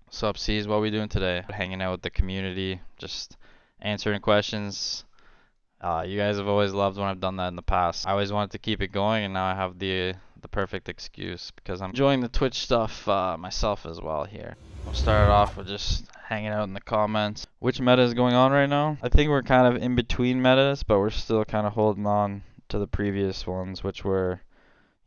What's up, C's? What we doing today? Hanging out with the community, just answering questions. You guys have always loved when I've done that in the past. I always wanted to keep it going, and now I have the perfect excuse because I'm enjoying the Twitch stuff myself as well here. We'll start it off with just hanging out in the comments. Which meta is going on right now? I think we're kind of in between metas, but we're still kind of holding on to the previous ones, which were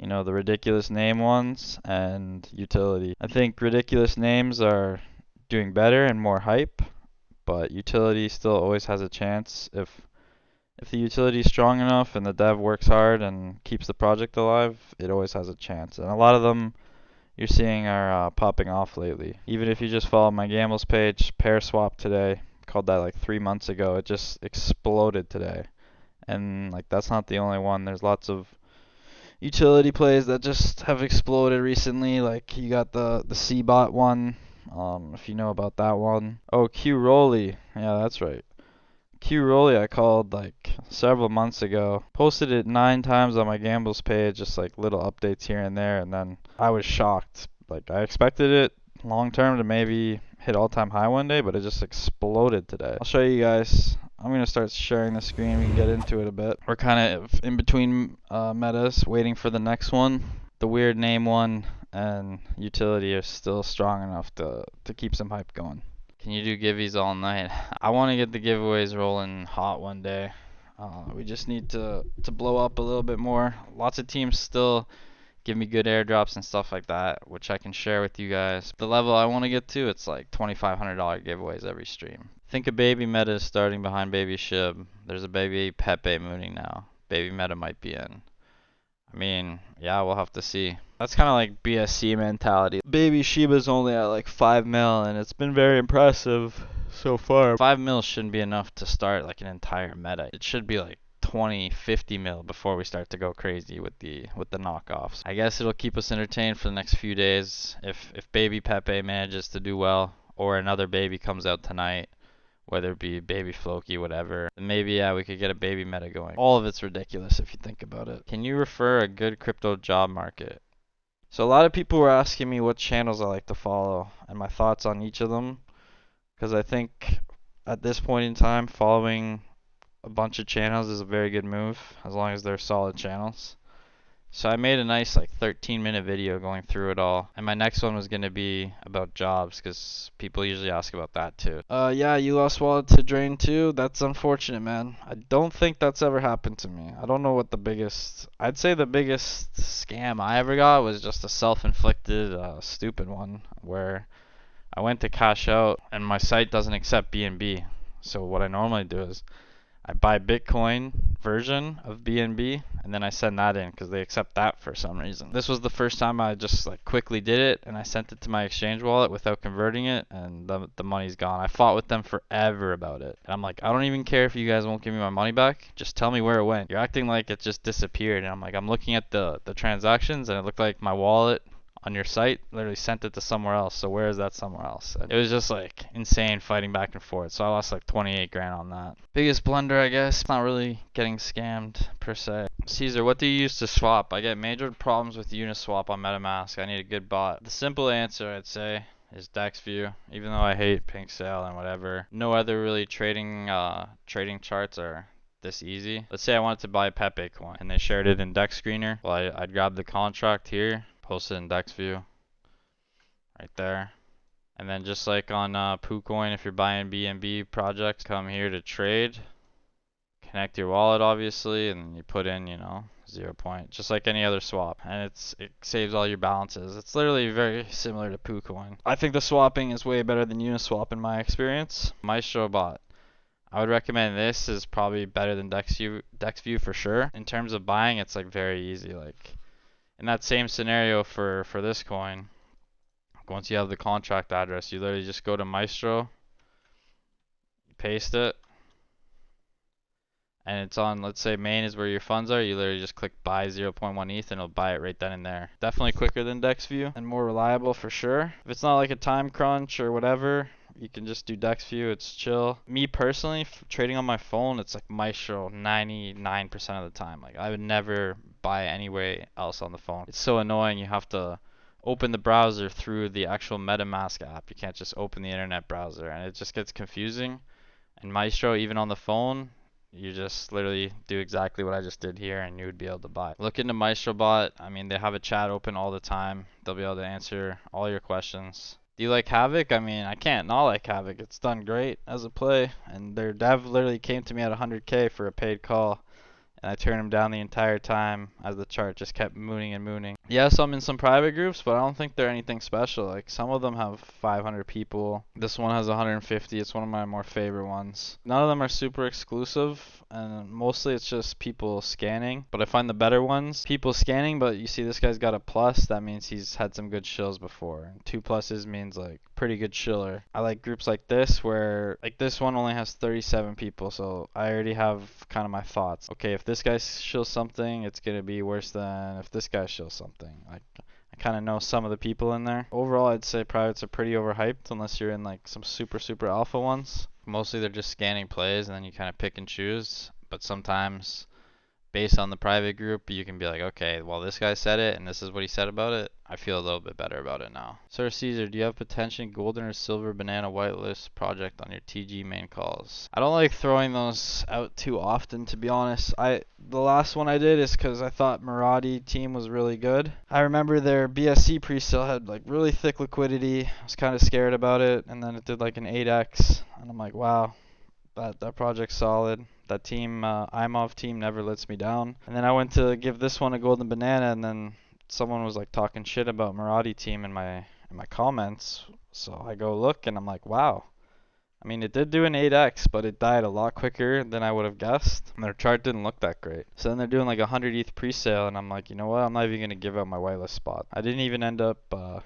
the ridiculous name ones and utility. I think ridiculous names are doing better and more hype, but utility still always has a chance if the utility is strong enough and the dev works hard and keeps the project alive, it always has a chance. And a lot of them you're seeing are popping off lately. Even if you just follow my gambles page, pair swap today, called that like 3 months ago, it just exploded today. And like that's not the only one. There's lots of utility plays that just have exploded recently. Like you got the C-bot one, if you know about that one. Oh, Q Rolly, yeah, that's right. Q Rolly I called like several months ago. Posted it 9 times on my gambles page, just like little updates here and there, and then I was shocked. Like I expected it long term to maybe hit all-time high one day, but it just exploded today. I'll show you guys. I'm gonna start sharing the screen. We can get into it a bit. We're kind of in between metas, waiting for the next one. The weird name one and utility are still strong enough to keep some hype going. Can you do giveaways all night? I want to get the giveaways rolling hot one day. We just need to blow up a little bit more. Lots of teams still give me good airdrops and stuff like that, which I can share with you guys. The level I want to get to, it's like $2,500 giveaways every stream. Think a baby meta is starting behind baby Shib. There's a baby Pepe mooning now. Baby meta might be in. I mean, yeah, we'll have to see. That's kind of like BSC mentality. Baby Shiba's only at like 5 mil, and it's been very impressive so far. 5 mil shouldn't be enough to start like an entire meta. It should be like 20, 50 mil before we start to go crazy with the knockoffs. I guess it'll keep us entertained for the next few days. If Baby Pepe manages to do well, or another baby comes out tonight, whether it be baby Floki, whatever. Maybe yeah, we could get a baby meta going. All of it's ridiculous if you think about it. Can you refer a good crypto job market? So a lot of people were asking me what channels I like to follow and my thoughts on each of them, because I think at this point in time, following a bunch of channels is a very good move as long as they're solid channels. So I made a nice like 13-minute video going through it all, and my next one was going to be about jobs because people usually ask about that too. Yeah, you lost wallet to Drain too. That's unfortunate, man. I don't think that's ever happened to me. I don't know what I'd say the biggest scam I ever got was just a self-inflicted stupid one where I went to cash out and my site doesn't accept BNB. So what I normally do is I buy Bitcoin version of BNB and then I send that in because they accept that for some reason. This was the first time I just like quickly did it and I sent it to my exchange wallet without converting it, and the money's gone. I fought with them forever about it. And I'm like, I don't even care if you guys won't give me my money back. Just tell me where it went. You're acting like it just disappeared. And I'm like, I'm looking at the transactions and it looked like my wallet on your site literally sent it to somewhere else. So where is that somewhere else? And it was just like insane fighting back and forth. So I lost like 28 grand on that. Biggest blunder, I guess. Not really getting scammed per se. Caesar, what do you use to swap? I get major problems with Uniswap on MetaMask. I need a good bot. The simple answer, I'd say, is DexView. Even though I hate Pink Sale and whatever, no other really trading charts are this easy. Let's say I wanted to buy Pepe coin and they shared it in Dex Screener. Well, I'd grab the contract here, post it in DexView right there. And then just like on PooCoin, if you're buying BNB projects, come here to trade. Connect your wallet obviously, and you put in, 0 point, just like any other swap, and it saves all your balances. It's literally very similar to PooCoin. I think the swapping is way better than Uniswap in my experience. MaestroBot, I would recommend this is probably better than DexView for sure. In terms of buying, it's like very easy. Like in that same scenario for this coin, once you have the contract address, you literally just go to Maestro, paste it, and it's on, let's say main is where your funds are. You literally just click buy 0.1 ETH and it'll buy it right then and there. Definitely quicker than DexView and more reliable for sure. If it's not like a time crunch or whatever, you can just do DexView. It's chill. Me personally, trading on my phone, it's like Maestro 99% of the time. Like I would never buy anywhere else on the phone. It's so annoying. You have to open the browser through the actual MetaMask app. You can't just open the internet browser, and it just gets confusing. And Maestro, even on the phone, you just literally do exactly what I just did here and you would be able to buy. Look into MaestroBot. I mean, they have a chat open all the time. They'll be able to answer all your questions. Do you like Havoc? I mean, I can't not like Havoc. It's done great as a play, and their dev literally came to me at 100K for a paid call, and I turned him down the entire time as the chart just kept mooning and mooning. Yes, I'm in some private groups, but I don't think they're anything special. Like, some of them have 500 people. This one has 150. It's one of my more favorite ones. None of them are super exclusive, and mostly it's just people scanning. But I find the better ones, people scanning, but you see this guy's got a plus. That means he's had some good shills before. And 2 pluses means like pretty good shiller. I like groups like this where, like, this one only has 37 people, so I already have kind of my thoughts. Okay, if this guy shills something, it's gonna be worse than if this guy shills something. Like, I kind of know some of the people in there. Overall, I'd say privates are pretty overhyped unless you're in like some super alpha ones. Mostly they're just scanning plays and then you kind of pick and choose. But sometimes, based on the private group, you can be like, okay, well, this guy said it and this is what he said about it. I feel a little bit better about it now. Sir Caesar, do you have potential golden or silver banana whitelist project on your TG main calls? I don't like throwing those out too often, to be honest. The last one I did is because I thought Marathi team was really good. I remember their BSC presale had like really thick liquidity. I was kind of scared about it, and then it did like an 8x, and I'm like, wow, that project's solid. That team, Imov team, never lets me down. And then I went to give this one a golden banana, and then someone was like talking shit about Marathi team in my comments. So I go look, and I'm like, wow. I mean, it did do an 8x, but it died a lot quicker than I would have guessed. And their chart didn't look that great. So then they're doing like a 100 ETH presale, and I'm like, you know what? I'm not even going to give out my whitelist spot. I didn't even end up,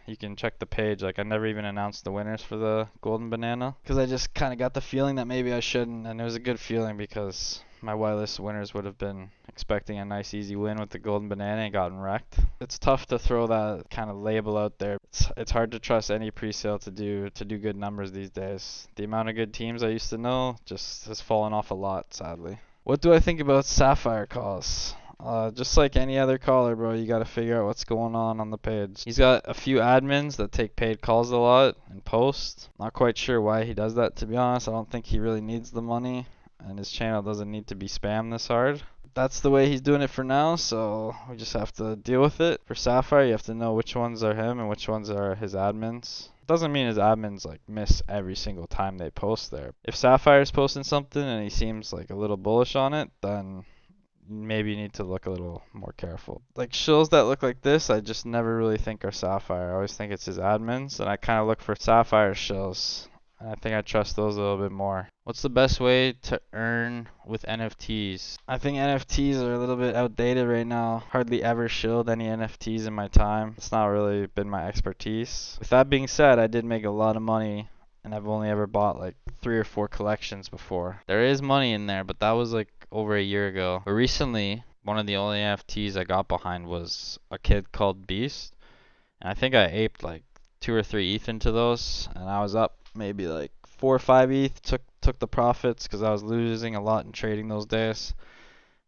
you can check the page, like I never even announced the winners for the golden banana. Because I just kind of got the feeling that maybe I shouldn't, and it was a good feeling because my whitelist winners would have been expecting a nice easy win with the golden banana and gotten wrecked. It's tough to throw that kind of label out there. It's hard to trust any presale to do good numbers these days. The amount of good teams I used to know just has fallen off a lot, sadly. What do I think about Sapphire calls? Just like any other caller, bro, you gotta figure out what's going on the page. He's got a few admins that take paid calls a lot and post. Not quite sure why he does that, to be honest. I don't think he really needs the money, and his channel doesn't need to be spammed this hard. That's the way he's doing it for now, so we just have to deal with it. For Sapphire, you have to know which ones are him and which ones are his admins. Doesn't mean his admins like miss every single time they post there. If Sapphire's posting something and he seems like a little bullish on it, then maybe you need to look a little more careful. Like shills that look like this, I just never really think are Sapphire. I always think it's his admins, and I kind of look for Sapphire shills. I think I trust those a little bit more. What's the best way to earn with NFTs? I think NFTs are a little bit outdated right now. Hardly ever shilled any NFTs in my time. It's not really been my expertise. With that being said, I did make a lot of money, and I've only ever bought like 3 or 4 collections before. There is money in there, but that was like over a year ago. But recently, one of the only NFTs I got behind was a kid called Beast, and I think I aped like 2 or 3 ETH into those, and I was up maybe like 4 or 5 ETH, took the profits because I was losing a lot in trading those days,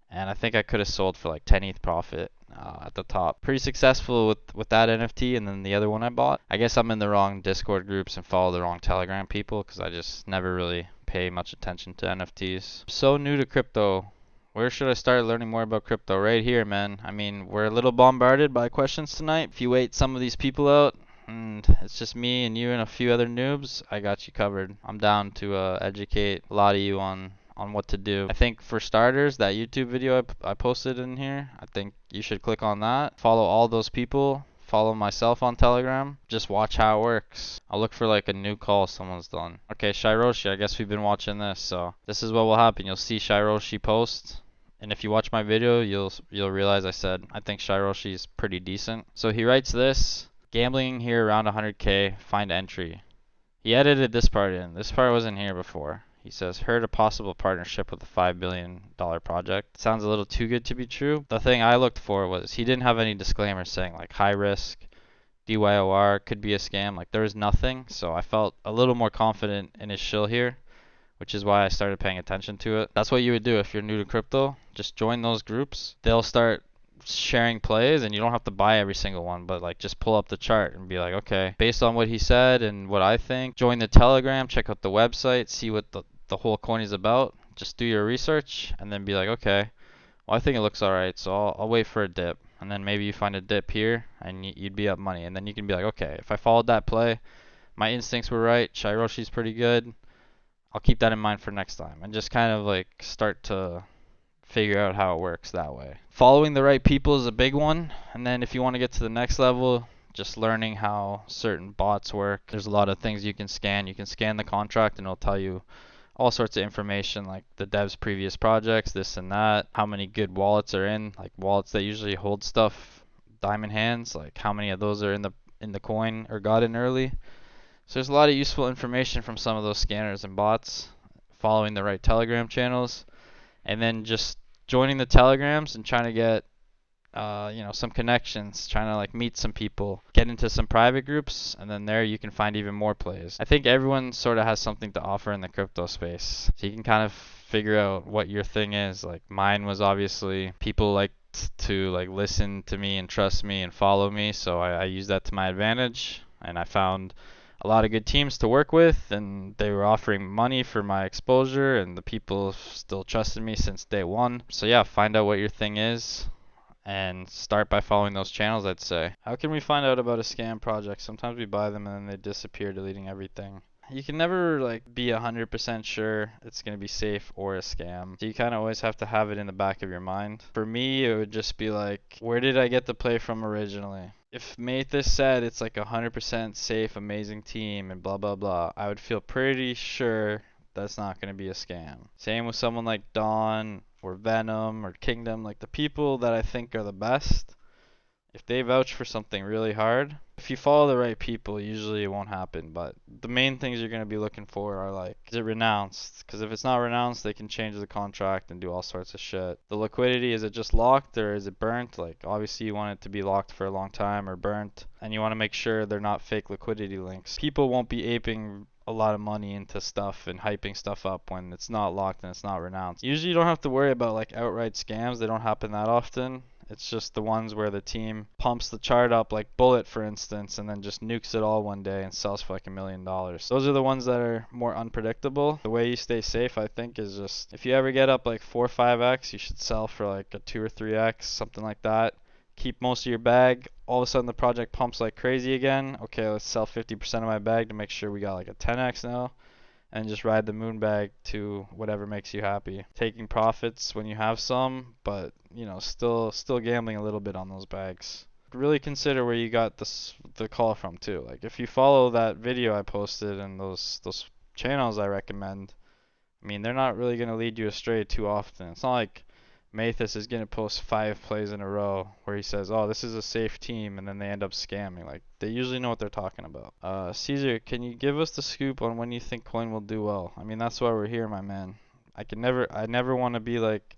and I think I could have sold for like 10 ETH profit at the top. Pretty successful with that NFT, and then the other one I bought. I guess I'm in the wrong Discord groups and follow the wrong Telegram people because I just never really pay much attention to NFTs. So new to crypto. Where should I start learning more about crypto? Right here, man. I mean, we're a little bombarded by questions tonight. If you wait some of these people out, and it's just me and you and a few other noobs, I got you covered. I'm down to educate a lot of you on what to do. I think for starters, that YouTube video I posted in here, I think you should click on that. Follow all those people. Follow myself on Telegram. Just watch how it works. I'll look for like a new call someone's done. Okay, Shiroshi, I guess we've been watching this, so this is what will happen. You'll see Shiroshi post, and if you watch my video, you'll realize I said I think Shiroshi's pretty decent. So he writes this. Gambling here around 100K, find entry. He edited this part in. This part wasn't here before. He says, heard a possible partnership with a $5 billion project. Sounds a little too good to be true. The thing I looked for was he didn't have any disclaimers saying like high risk, DYOR, could be a scam. Like there was nothing. So I felt a little more confident in his shill here, which is why I started paying attention to it. That's what you would do if you're new to crypto. Just join those groups. They'll start sharing plays, and you don't have to buy every single one, but like just pull up the chart and be like, okay, based on what he said and what I think, join the Telegram, check out the website, see what the whole coin is about. Just do your research and then be like, okay, well, I think it looks alright, so I'll wait for a dip. And then maybe you find a dip here and you'd be up money. And then you can be like, okay, if I followed that play, my instincts were right, Shiroshi's pretty good, I'll keep that in mind for next time. And just kind of like start to figure out how it works that way. Following the right people is a big one. And then if you want to get to the next level, just learning how certain bots work. There's a lot of things you can scan. You can scan the contract and it'll tell you all sorts of information like the dev's previous projects, this and that, how many good wallets are in, like wallets that usually hold stuff, diamond hands, like how many of those are in the coin or got in early. So there's a lot of useful information from some of those scanners and bots. Following the right Telegram channels, and then just joining the Telegrams and trying to get some connections, trying to like meet some people, get into some private groups, and then there you can find even more plays. I think everyone sort of has something to offer in the crypto space. So you can kind of figure out what your thing is. Like mine was obviously people like to like listen to me and trust me and follow me, so I used that to my advantage, and I found a lot of good teams to work with, and they were offering money for my exposure, and the people still trusted me since day one. So yeah, find out what your thing is and start by following those channels, I'd say. How can we find out about a scam project? Sometimes we buy them and then they disappear, deleting everything. You can never like be 100% sure it's going to be safe or a scam. So you kind of always have to have it in the back of your mind. For me, it would just be like, where did I get the play from originally? If Mathis said it's like 100% safe, amazing team and blah blah blah, I would feel pretty sure that's not going to be a scam. Same with someone like Dawn or Venom or Kingdom, like the people that I think are the best. If they vouch for something really hard, if you follow the right people, usually it won't happen. But the main things you're going to be looking for are like, is it renounced? Because if it's not renounced, they can change the contract and do all sorts of shit. The liquidity, is it just locked or is it burnt? Like, obviously you want it to be locked for a long time or burnt. And you want to make sure they're not fake liquidity links. People won't be aping a lot of money into stuff and hyping stuff up when it's not locked and it's not renounced. Usually you don't have to worry about like outright scams. They don't happen that often. It's just the ones where the team pumps the chart up like Bullet, for instance, and then just nukes it all one day and sells for like $1 million. Those are the ones that are more unpredictable. The way you stay safe, I think, is just if you ever get up like 4 or 5x, you should sell for like a 2 or 3x, something like that. Keep most of your bag. All of a sudden the project pumps like crazy again. Okay, let's sell 50% of my bag to make sure we got like a 10x now. And just ride the moon bag to whatever makes you happy. Taking profits when you have some, but still gambling a little bit on those bags. Really consider where you got the call from too. Like if you follow that video I posted and those channels I recommend, I mean they're not really gonna lead you astray too often. It's not like Mathis is going to post 5 plays in a row where he says, oh, this is a safe team, and then they end up scamming. Like, they usually know what they're talking about. Caesar, can you give us the scoop on when you think coin will do well? I mean, that's why we're here, my man. I never want to be like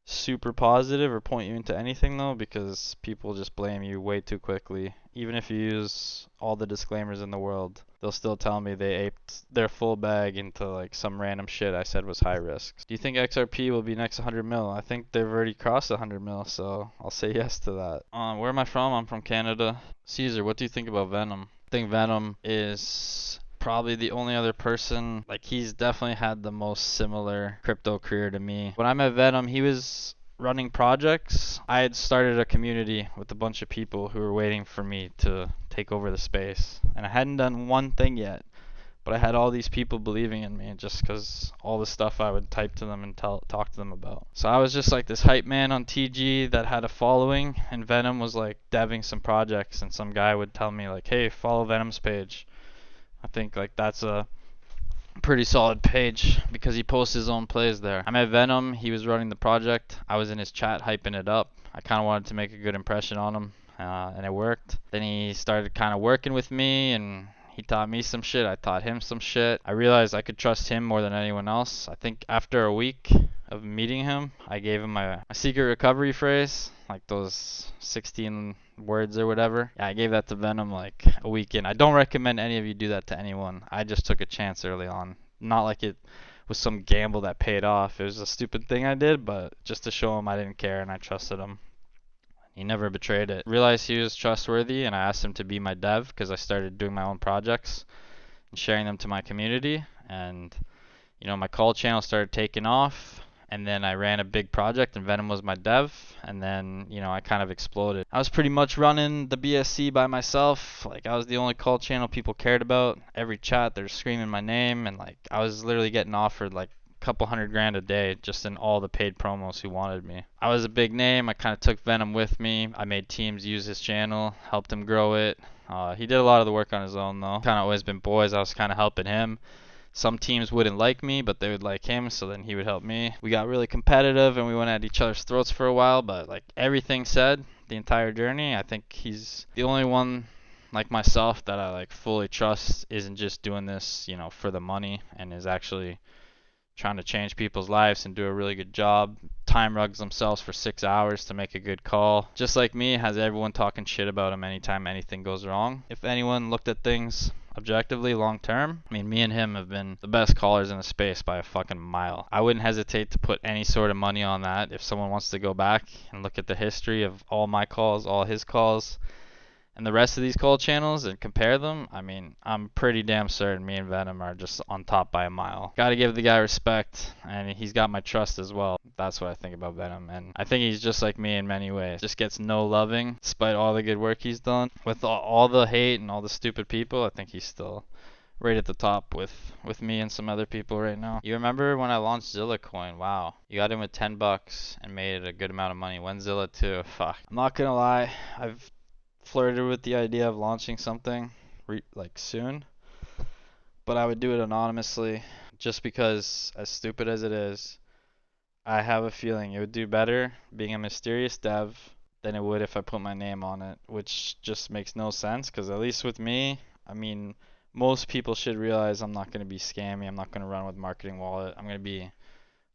super positive or point you into anything though, because people just blame you way too quickly. Even if you use all the disclaimers in the world, they'll still tell me they aped their full bag into like some random shit I said was high risk. Do you think XRP will be next 100 mil? I think they've already crossed 100 mil, so I'll say yes to that. Where am I from? I'm from Canada. Caesar, what do you think about Venom? I think Venom is probably the only other person, like he's definitely had the most similar crypto career to me. When I met Venom, he was running projects. I had started a community with a bunch of people who were waiting for me to take over the space. And I hadn't done one thing yet, but I had all these people believing in me just because all the stuff I would type to them and talk to them about. So I was just like this hype man on TG that had a following, and Venom was like deving some projects, and some guy would tell me like, hey, follow Venom's page. I think like that's a pretty solid page because he posts his own plays there. I met Venom, he was running the project. I was in his chat hyping it up. I kind of wanted to make a good impression on him, and it worked. Then he started kind of working with me, and he taught me some shit. I taught him some shit. I realized I could trust him more than anyone else. I think after a week of meeting him, I gave him my secret recovery phrase, like those 16 words or whatever. Yeah, I gave that to Venom like a week in. I don't recommend any of you do that to anyone. I just took a chance early on. Not like it was some gamble that paid off. It was a stupid thing I did, but just to show him I didn't care and I trusted him. He never betrayed it. Realized he was trustworthy, and I asked him to be my dev because I started doing my own projects and sharing them to my community. And my call channel started taking off, and then I ran a big project, and Venom was my dev, and then I kind of exploded. I was pretty much running the BSC by myself. Like, I was the only call channel people cared about. Every chat they're screaming my name, and like I was literally getting offered like a couple $100,000 a day just in all the paid promos who wanted me. I was a big name. I kind of took Venom with me. I made teams use his channel, helped him grow it. He did a lot of the work on his own though. Kind of always been boys. I was kind of helping him. Some teams wouldn't like me, but they would like him, so then he would help me. We got really competitive and we went at each other's throats for a while, but like everything said, the entire journey, I think he's the only one like myself that I like fully trust isn't just doing this, for the money, and is actually trying to change people's lives and do a really good job. Time rugs themselves for 6 hours to make a good call. Just like me, has everyone talking shit about him anytime anything goes wrong. If anyone looked at things objectively long term, I mean, me and him have been the best callers in the space by a fucking mile. I wouldn't hesitate to put any sort of money on that. If someone wants to go back and look at the history of all my calls, all his calls, and the rest of these call channels and compare them, I mean, I'm pretty damn certain me and Venom are just on top by a mile. Gotta give the guy respect, and he's got my trust as well. That's what I think about Venom, and I think he's just like me in many ways. Just gets no loving, despite all the good work he's done. With all the hate and all the stupid people, I think he's still right at the top with me and some other people right now. You remember when I launched Zilla Coin? Wow. You got in with $10 and made it a good amount of money. When Zilla too? Fuck. I'm not gonna lie, I've flirted with the idea of launching something like soon, but I would do it anonymously just because, as stupid as it is, I have a feeling it would do better being a mysterious dev than it would if I put my name on it, which just makes no sense because at least with me, I mean, most people should realize I'm not going to be scammy. I'm not going to run with marketing wallet. I'm going to be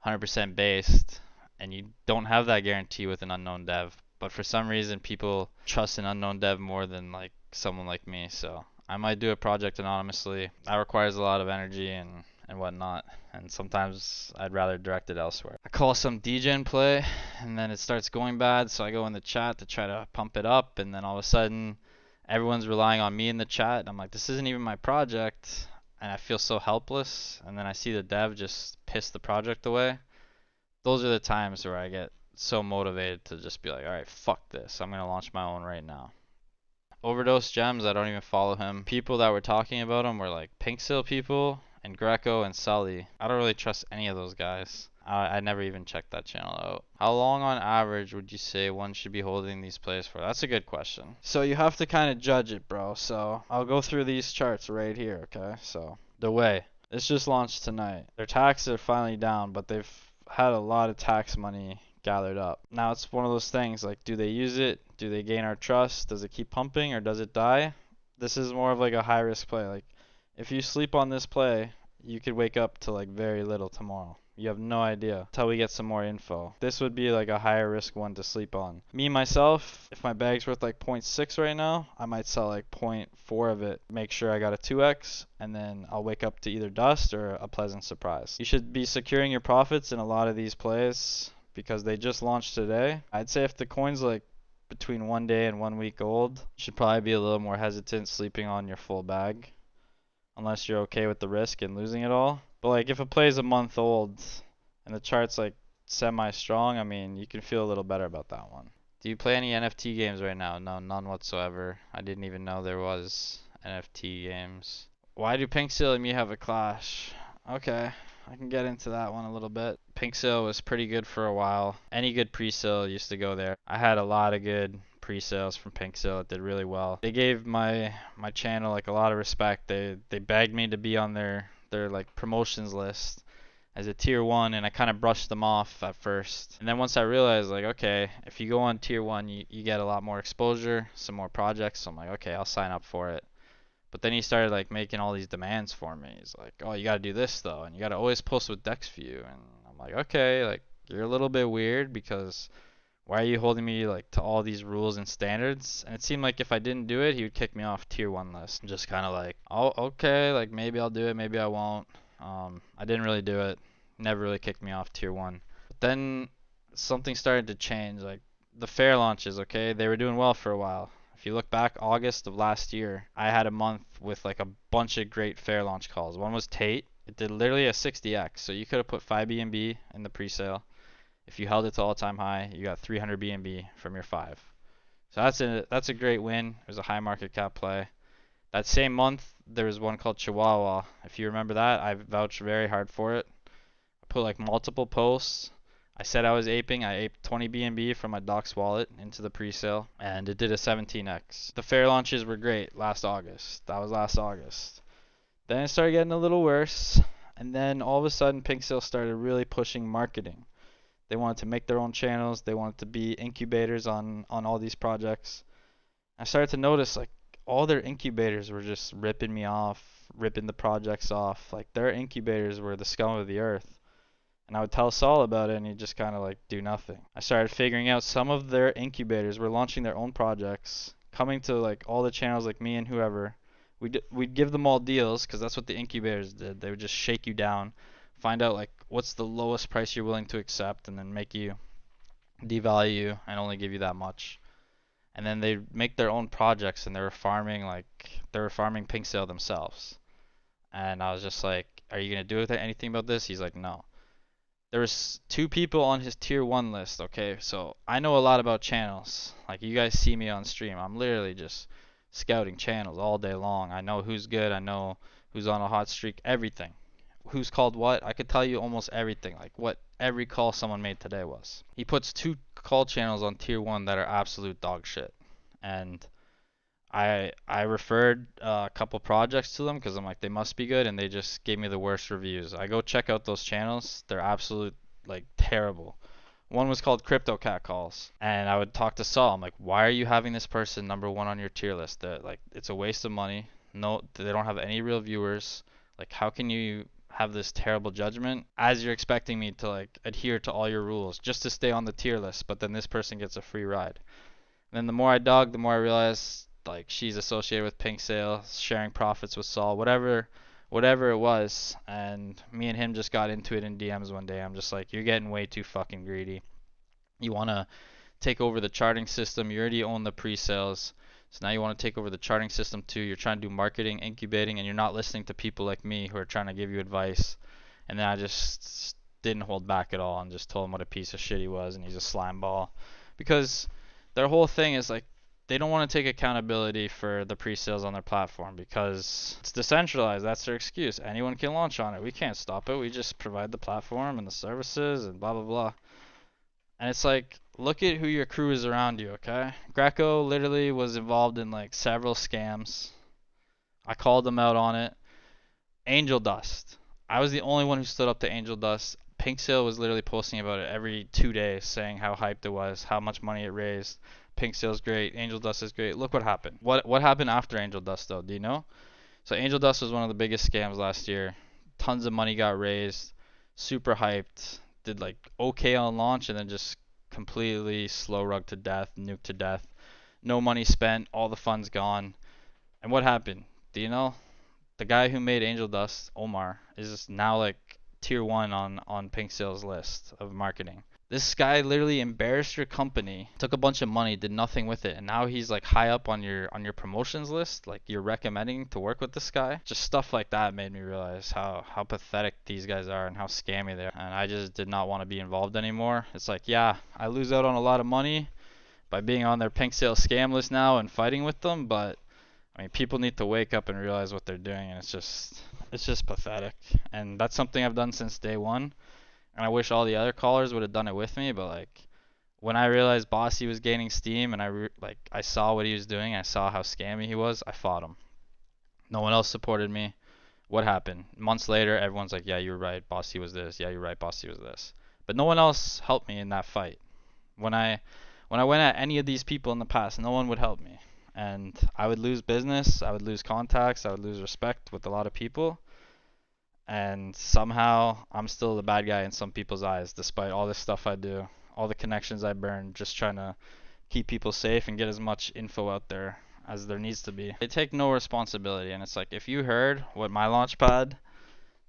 100% based, and you don't have that guarantee with an unknown dev. But for some reason, people trust an unknown dev more than like someone like me. So I might do a project anonymously. That requires a lot of energy and whatnot. And sometimes I'd rather direct it elsewhere. I call some degen play, and then it starts going bad. So I go in the chat to try to pump it up, and then all of a sudden, everyone's relying on me in the chat. And I'm like, this isn't even my project, and I feel so helpless. And then I see the dev just piss the project away. Those are the times where I get so motivated to just be like, alright, fuck this. I'm gonna launch my own right now. Overdose Gems, I don't even follow him. People that were talking about him were like Pinksil people and Greco and Sully. I don't really trust any of those guys. I never even checked that channel out. How long on average would you say one should be holding these plays for? That's a good question. So you have to kind of judge it, bro. So I'll go through these charts right here, okay? So the way. This just launched tonight. Their taxes are finally down, but they've had a lot of tax money gathered up. Now it's one of those things, like, do they use it? Do they gain our trust? Does it keep pumping or does it die? This is more of like a high risk play. Like, if you sleep on this play, you could wake up to like very little tomorrow. You have no idea until we get some more info. This would be like a higher risk one to sleep on. Me myself, if my bag's worth like 0.6 right now, I might sell like 0.4 of it, make sure I got a 2x, and then I'll wake up to either dust or a pleasant surprise. You should be securing your profits in a lot of these plays because they just launched today. I'd say if the coin's like between 1 day and 1 week old, you should probably be a little more hesitant sleeping on your full bag unless you're okay with the risk and losing it all. But like if a play's a month old and the chart's like semi-strong, I mean, you can feel a little better about that one. Do you play any NFT games right now? No, none whatsoever. I didn't even know there was NFT games. Why do Pinksil and me have a clash? Okay, I can get into that one a little bit. Pinksil was pretty good for a while. Any good pre-sale used to go there. I had a lot of good pre-sales from Pinksil. It did really well. They gave my channel like a lot of respect. They begged me to be on their like promotions list as a tier 1, and I kind of brushed them off at first. And then once I realized like, okay, if you go on tier 1, you get a lot more exposure, some more projects. So I'm like, okay, I'll sign up for it. But then he started like making all these demands for me. He's like, oh, you gotta do this though, and you gotta always post with DexView. And I'm like, okay, like you're a little bit weird because why are you holding me like to all these rules and standards? And it seemed like if I didn't do it, he would kick me off tier 1 list. Just kind of like, oh, okay, like maybe I'll do it, maybe I won't. I didn't really do it. Never really kicked me off tier 1. But then something started to change. Like the fair launches, okay, they were doing well for a while. If you look back August of last year, I had a month with like a bunch of great fair launch calls. One was Tate. It did literally a 60x. So you could have put 5 BNB in the pre-sale. If you held it to all-time high, you got 300 BNB from your 5. So that's a great win. It was a high market cap play. That same month, there was one called Chihuahua. If you remember that, I vouched very hard for it. I put like multiple posts. I said I was aping. I aped 20 BNB from my Docs wallet into the pre-sale, and it did a 17x. The fair launches were great last August. That was last August. Then it started getting a little worse, and then all of a sudden, PinkSale started really pushing marketing. They wanted to make their own channels. They wanted to be incubators on all these projects. I started to notice like all their incubators were just ripping me off, ripping the projects off. Like their incubators were the scum of the earth. And I would tell Saul about it and he'd just kind of like do nothing. I started figuring out some of their incubators were launching their own projects, coming to like all the channels like me and whoever. We'd give them all deals because that's what the incubators did. They would just shake you down, find out like what's the lowest price you're willing to accept and then make you devalue you and only give you that much. And then they make their own projects and they were farming pink sale themselves. And I was just like, are you gonna do anything about this? He's like, no. There was 2 people on his tier 1 list, okay? So I know a lot about channels. Like you guys see me on stream. I'm literally just scouting channels all day long. I know who's good, I know who's on a hot streak, everything. Who's called what? I could tell you almost everything, like what every call someone made today was. He puts 2 call channels on tier 1 that are absolute dog shit. And I referred a couple projects to them because I'm like they must be good, and they just gave me the worst reviews. I go check out those channels; they're absolute like terrible. One was called Crypto Cat Calls, and I would talk to Saul. I'm like, why are you having this person #1 on your tier list? Like it's a waste of money. No, they don't have any real viewers. Like how can you have this terrible judgment as you're expecting me to like adhere to all your rules just to stay on the tier list, but then this person gets a free ride. And then the more I dug, the more I realized like she's associated with Pink Sale, sharing profits with Saul, whatever it was. And me and him just got into it in DMs one day. I'm just like, you're getting way too fucking greedy. You want to take over the charting system. You already own the pre-sales. So now you want to take over the charting system too. You're trying to do marketing, incubating, and you're not listening to people like me who are trying to give you advice. And then I just didn't hold back at all and just told him what a piece of shit he was and he's a slime ball. Because their whole thing is like they don't want to take accountability for the pre-sales on their platform because it's decentralized. That's their excuse. Anyone can launch on it. We can't stop it. We just provide the platform and the services and blah blah blah. And it's like, look at who your crew is around you, okay? Greco literally was involved in like several scams. I called them out on it. Angel Dust. I was the only one who stood up to Angel Dust. Pink Sale was literally posting about it every 2 days, saying how hyped it was, how much money it raised. Pink Sale's great, Angel Dust is great. Look what happened. What happened after Angel Dust though? Do you know? So Angel Dust was one of the biggest scams last year. Tons of money got raised, super hyped, did like okay on launch and then just completely slow rug to death, nuke to death. No money spent, all the funds gone. And what happened? Do you know? The guy who made Angel Dust, Omar, is now like tier 1 on Pink Sale's list of marketing. This guy literally embarrassed your company, took a bunch of money, did nothing with it, and now he's like high up on your promotions list, like you're recommending to work with this guy. Just stuff like that made me realize how pathetic these guys are and how scammy they are. And I just did not want to be involved anymore. It's like, yeah, I lose out on a lot of money by being on their Pink Sale scam list now and fighting with them, but I mean, people need to wake up and realize what they're doing, and it's just pathetic. And that's something I've done since day 1. And I wish all the other callers would have done it with me, but like when I realized Bossy was gaining steam and I saw what he was doing, I saw how scammy he was, I fought him. No one else supported me. What happened? Months later, everyone's like, "Yeah, you were right. Bossy was this. Yeah, you're right. Bossy was this." But no one else helped me in that fight. When I went at any of these people in the past, no one would help me. And I would lose business, I would lose contacts, I would lose respect with a lot of people. And somehow I'm still the bad guy in some people's eyes, despite all this stuff I do, all the connections I burn, just trying to keep people safe and get as much info out there as there needs to be. They take no responsibility, and it's like if you heard what my launchpad,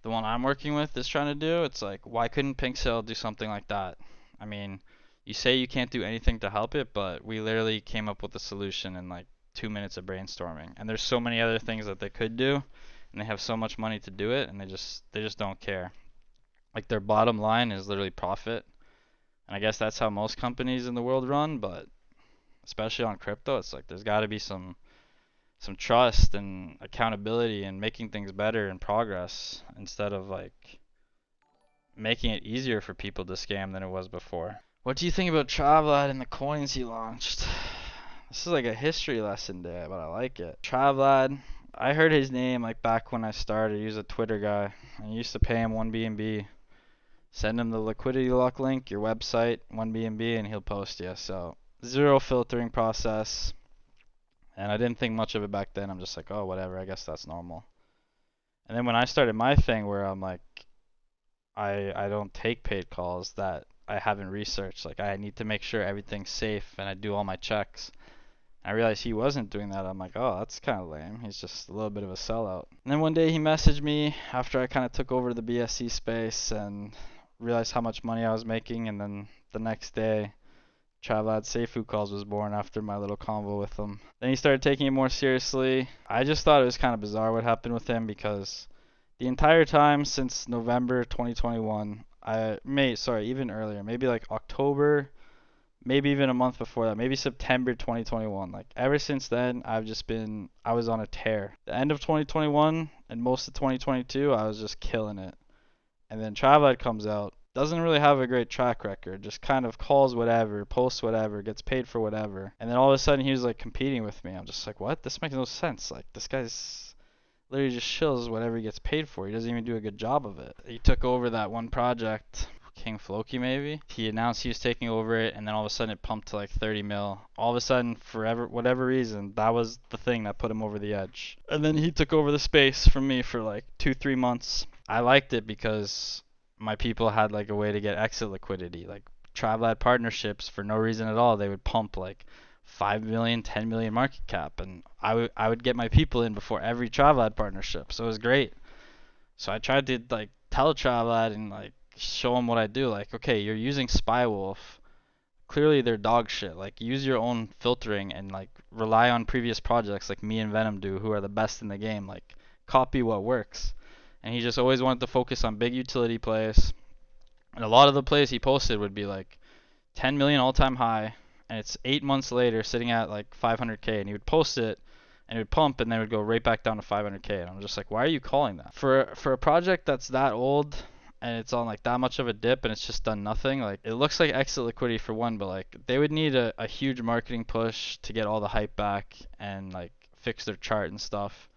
the one I'm working with, is trying to do, it's like why couldn't Pink Sale do something like that? I mean, you say you can't do anything to help it, but we literally came up with a solution in like 2 minutes of brainstorming. And there's so many other things that they could do, and they have so much money to do it, and they just don't care. Like their bottom line is literally profit. And I guess that's how most companies in the world run, but especially on crypto, it's like there's got to be some trust and accountability and making things better and progress instead of like making it easier for people to scam than it was before. What do you think about Travlad and the coins he launched? This is like a history lesson day, but I like it. Travlad, I heard his name like back when I started. He was a Twitter guy. I used to pay him 1BNB. Send him the liquidity lock link, your website, 1BNB, and he'll post you. So zero filtering process. And I didn't think much of it back then. I'm just like, oh, whatever. I guess that's normal. And then when I started my thing where I'm like, I don't take paid calls that I haven't researched. Like I need to make sure everything's safe and I do all my checks. I realized he wasn't doing that. I'm like, oh, that's kind of lame. He's just a little bit of a sellout. And then one day he messaged me after I kind of took over the BSC space and realized how much money I was making. And then the next day, Travlad Seifu Calls was born after my little convo with him. Then he started taking it more seriously. I just thought it was kind of bizarre what happened with him because the entire time since November 2021, even earlier, maybe like October, maybe even a month before that, maybe September 2021. Like ever since then, I was on a tear. The end of 2021 and most of 2022, I was just killing it. And then Travlad comes out, doesn't really have a great track record, just kind of calls whatever, posts whatever, gets paid for whatever. And then all of a sudden he was like competing with me. I'm just like, what? This makes no sense. Like this guy's literally just shills whatever he gets paid for. He doesn't even do a good job of it. He took over that one project, King Floki maybe. He announced he was taking over it, and then all of a sudden it pumped to like 30 mil. All of a sudden, for whatever reason, that was the thing that put him over the edge. And then he took over the space from me for like 2-3 months. I liked it because my people had like a way to get exit liquidity. Like Travlad partnerships, for no reason at all, they would pump like 5 million, 10 million market cap, and I would get my people in before every Travlad partnership. So it was great. So I tried to like tell Travlad and like show them what I do. Like, okay, you're using Spywolf. Clearly they're dog shit. Like use your own filtering and like rely on previous projects like me and Venom do, who are the best in the game. Like copy what works. And he just always wanted to focus on big utility plays. And a lot of the plays he posted would be like 10 million all-time high, and it's 8 months later sitting at like 500k, and he would post it and it would pump and then it would go right back down to 500k, and I'm just like, why are you calling that for a project that's that old and it's on like that much of a dip and it's just done nothing? Like it looks like exit liquidity for one, but like they would need a huge marketing push to get all the hype back and like fix their chart and stuff,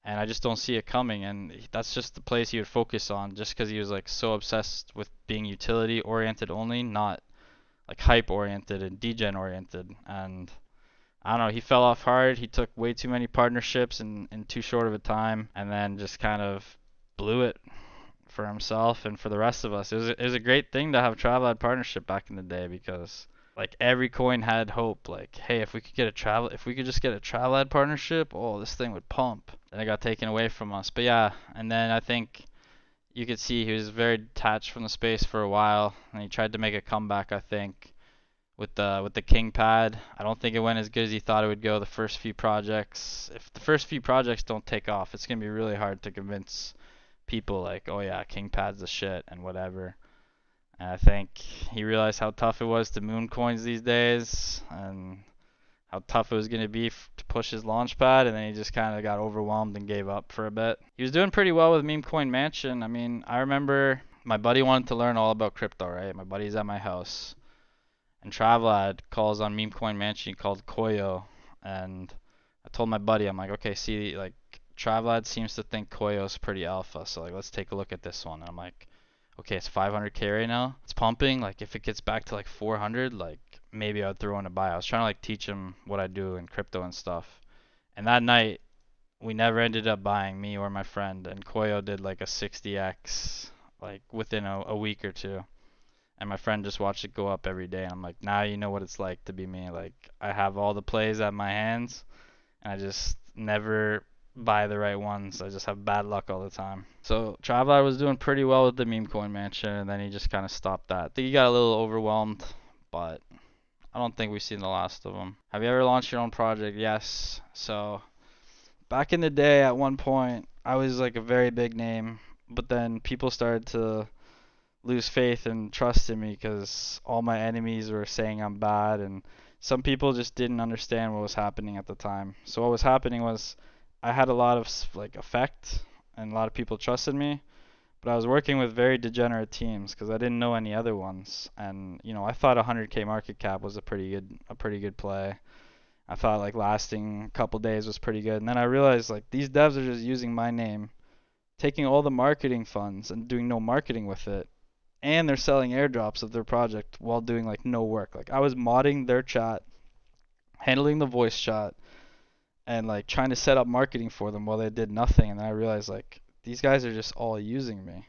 and I just don't see it coming. And that's just the place he would focus on, just because he was like so obsessed with being utility oriented only, not like hype oriented and degen oriented. And I don't know, he fell off hard. He took way too many partnerships in too short of a time, and then just kind of blew it for himself and for the rest of us. It was a great thing to have Travlad partnership back in the day, because like every coin had hope. Like, hey, if we could just get a Travlad partnership, oh, this thing would pump. And it got taken away from us. But yeah, and then I think you could see he was very detached from the space for a while, and he tried to make a comeback, I think, with the King pad. I don't think it went as good as he thought it would go the first few projects. If the first few projects don't take off, it's gonna be really hard to convince people like, oh yeah, King pad's the shit and whatever. And I think he realized how tough it was to moon coins these days, and how tough it was going to be to push his launch pad, and then he just kind of got overwhelmed and gave up for a bit. He was doing pretty well with Meme Coin Mansion. I mean, I remember my buddy wanted to learn all about crypto, right? My buddy's at my house, and Travlad calls on Meme Coin Mansion called Koyo, and I told my buddy, I'm like, okay, see, like Travlad seems to think Koyo's pretty alpha, so like let's take a look at this one. And I'm like, okay, it's 500k right now. It's pumping. Like if it gets back to like 400, like maybe I would throw in a buy. I was trying to like teach him what I do in crypto and stuff. And that night, we never ended up buying, me or my friend. And Koyo did like a 60x like within a week or two. And my friend just watched it go up every day. And I'm like, now you know what it's like to be me. Like I have all the plays at my hands, and I just never buy the right ones. I just have bad luck all the time. So Travlad was doing pretty well with the Meme Coin Mansion, and then he just kind of stopped that. I think he got a little overwhelmed but I don't think we've seen the last of them. Have you ever launched your own project? Yes. So back in the day, at one point, I was like a very big name, but then people started to lose faith and trust in me because all my enemies were saying I'm bad, and some people just didn't understand what was happening at the time. So what was happening was I had a lot of like effect, and a lot of people trusted me, but I was working with very degenerate teams because I didn't know any other ones, and I thought 100K market cap was a pretty good play. I thought like lasting a couple days was pretty good, and then I realized like these devs are just using my name, taking all the marketing funds and doing no marketing with it, and they're selling airdrops of their project while doing like no work. Like I was modding their chat, handling the voice chat, and like trying to set up marketing for them while they did nothing. And then I realized like these guys are just all using me.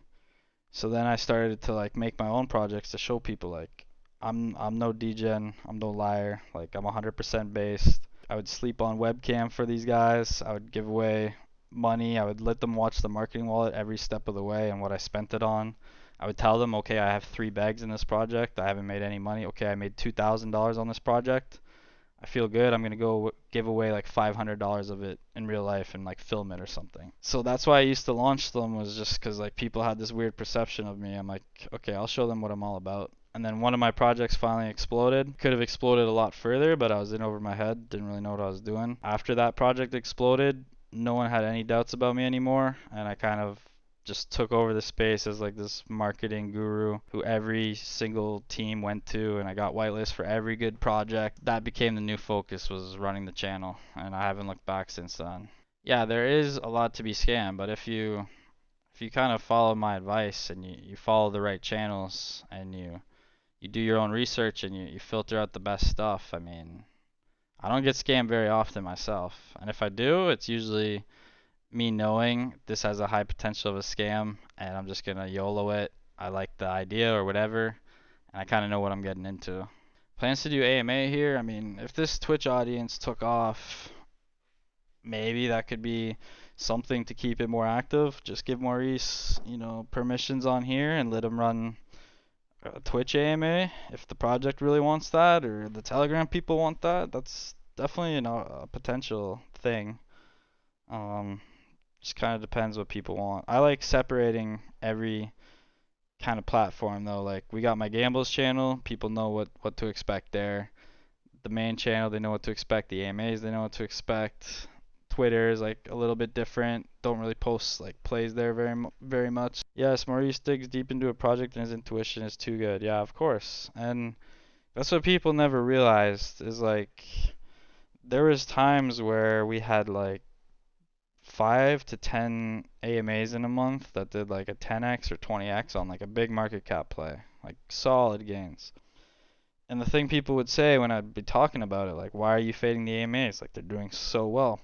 So then I started to like make my own projects to show people like I'm no degen, I'm no liar, like I'm 100% based. I would sleep on webcam for these guys. I would give away money. I would let them watch the marketing wallet every step of the way and what I spent it on. I would tell them, okay, I have 3 bags in this project. I haven't made any money. Okay, I made $2,000 on this project. I feel good. I'm gonna go give away like $500 of it in real life and like film it or something. So that's why I used to launch them, was just because like people had this weird perception of me. I'm like, okay, I'll show them what I'm all about. And then one of my projects finally exploded. Could have exploded a lot further, but I was in over my head. Didn't really know what I was doing. After that project exploded, no one had any doubts about me anymore, and I kind of just took over the space as like this marketing guru who every single team went to, and I got whitelist for every good project. That became the new focus, was running the channel, and I haven't looked back since then. Yeah, there is a lot to be scammed, but if you kind of follow my advice and you follow the right channels and you do your own research and you filter out the best stuff, I mean, I don't get scammed very often myself. And if I do, it's usually me knowing this has a high potential of a scam and I'm just gonna YOLO it. I like the idea or whatever, and I kind of know what I'm getting into. Plans to do AMA here. I mean, if this Twitch audience took off, maybe that could be something to keep it more active. Just give Maurice, permissions on here and let him run Twitch AMA if the project really wants that, or the Telegram people want that. That's definitely a potential thing. Um, just kind of depends what people want. I like separating every kind of platform though. Like we got my Gambles channel, people know what to expect there. The main channel, they know what to expect. The AMAs, they know what to expect. Twitter is like a little bit different. Don't really post like plays there very much. Yes, Maurice digs deep into a project and his intuition is too good. Yeah, of course. And that's what people never realized is like there was times where we had like 5 to 10 AMAs in a month that did like a 10x or 20x on like a big market cap play, like solid gains. And the thing people would say when I'd be talking about it, like, why are you fading the AMAs? Like, they're doing so well.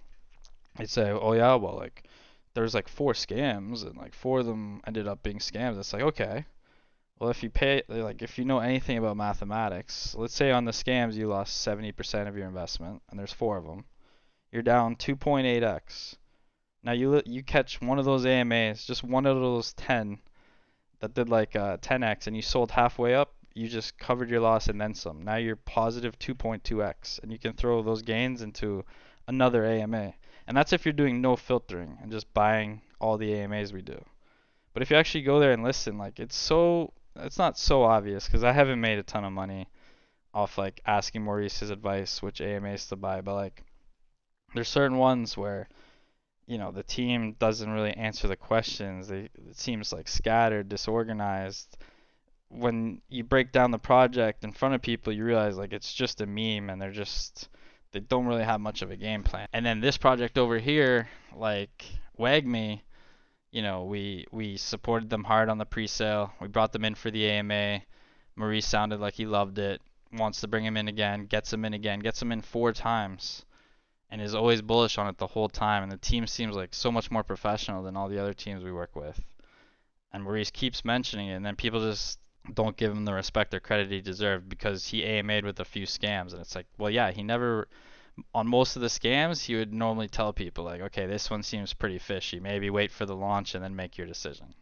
They'd say, oh yeah, well, like, there's like 4 scams, and like 4 of them ended up being scams. It's like, okay, well, if you pay, like, if you know anything about mathematics, let's say on the scams you lost 70% of your investment, and there's 4 of them, you're down 2.8x. Now you catch one of those AMAs, just one of those 10 that did like 10x, and you sold halfway up, you just covered your loss and then some. Now you're positive 2.2x, and you can throw those gains into another AMA. And that's if you're doing no filtering and just buying all the AMAs we do. But if you actually go there and listen, like it's not so obvious because I haven't made a ton of money off like asking Maurice's advice which AMAs to buy, but like there's certain ones where the team doesn't really answer the questions. It seems like scattered, disorganized. When you break down the project in front of people, you realize like it's just a meme and they don't really have much of a game plan. And then this project over here, like WagMe, we supported them hard on the pre-sale. We brought them in for the AMA. Maurice sounded like he loved it, wants to bring him in again, gets him in again, gets him in 4 times, and is always bullish on it the whole time. And the team seems like so much more professional than all the other teams we work with. And Maurice keeps mentioning it, and then people just don't give him the respect or credit he deserved because he AMA'd with a few scams. And it's like, well, yeah, he never, on most of the scams, he would normally tell people, like, okay, this one seems pretty fishy. Maybe wait for the launch and then make your decision.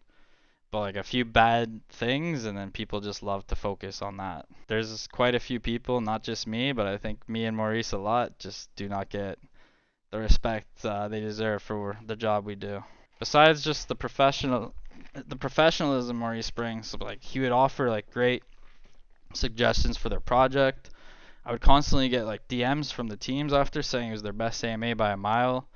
but like a few bad things, and then people just love to focus on that. There's quite a few people, not just me, but I think me and Maurice a lot, just do not get the respect they deserve for the job we do. Besides just the professionalism Maurice brings, like he would offer like great suggestions for their project. I would constantly get like DMs from the teams after saying it was their best AMA by a mile.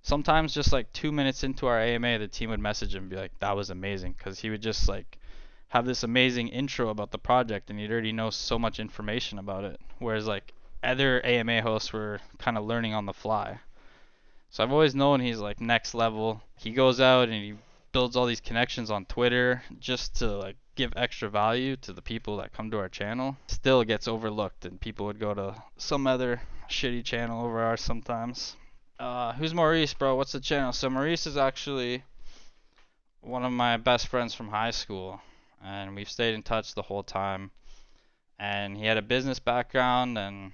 Sometimes just like 2 minutes into our AMA, the team would message him and be like, "That was amazing," because he would just like have this amazing intro about the project and he'd already know so much information about it. Whereas like other AMA hosts were kind of learning on the fly. So I've always known he's like next level. He goes out and he builds all these connections on Twitter just to like give extra value to the people that come to our channel. Still gets overlooked and people would go to some other shitty channel over ours sometimes. Who's Maurice, bro? What's the channel? So Maurice is actually one of my best friends from high school, and we've stayed in touch the whole time. And he had a business background and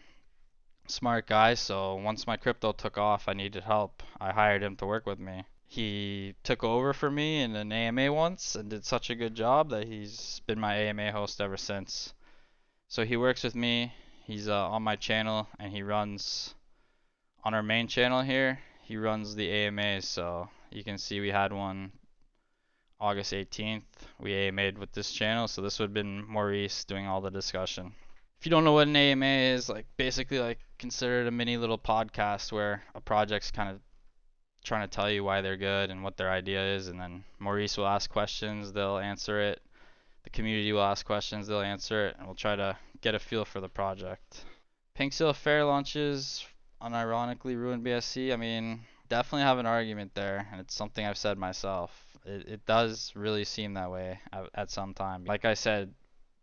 smart guy, so once my crypto took off, I needed help. I hired him to work with me. He took over for me in an AMA once and did such a good job that he's been my AMA host ever since. So he works with me. He's on my channel and he runs on our main channel here. He runs the AMAs, so you can see we had one August 18th. We AMA'd with this channel, so this would have been Maurice doing all the discussion. If you don't know what an AMA is, like basically like consider it a mini little podcast where a project's kind of trying to tell you why they're good and what their idea is, and then Maurice will ask questions, they'll answer it. The community will ask questions, they'll answer it, and we'll try to get a feel for the project. Pink Seal Fair launches unironically ruined BSC. I mean, definitely have an argument there, and it's something I've said myself. It does really seem that way at some time. Like I said,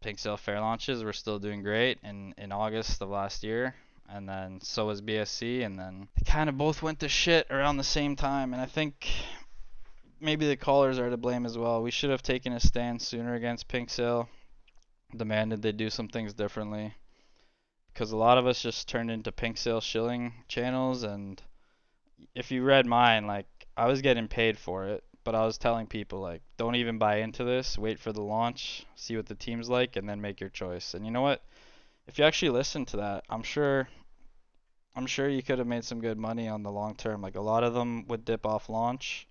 Pink Seal Fair launches were still doing great in August of last year, and then so was BSC, and then they kind of both went to shit around the same time, and I think maybe the callers are to blame as well. We should have taken a stand sooner against Pink Seal, demanded they do some things differently, because a lot of us just turned into Pink Seal shilling channels, and if you read mine, like I was getting paid for it, but I was telling people like don't even buy into this, wait for the launch, see what the team's like, and then make your choice. And you know what? If you actually listen to that, I'm sure you could have made some good money on the long term. Like a lot of them would dip off launch,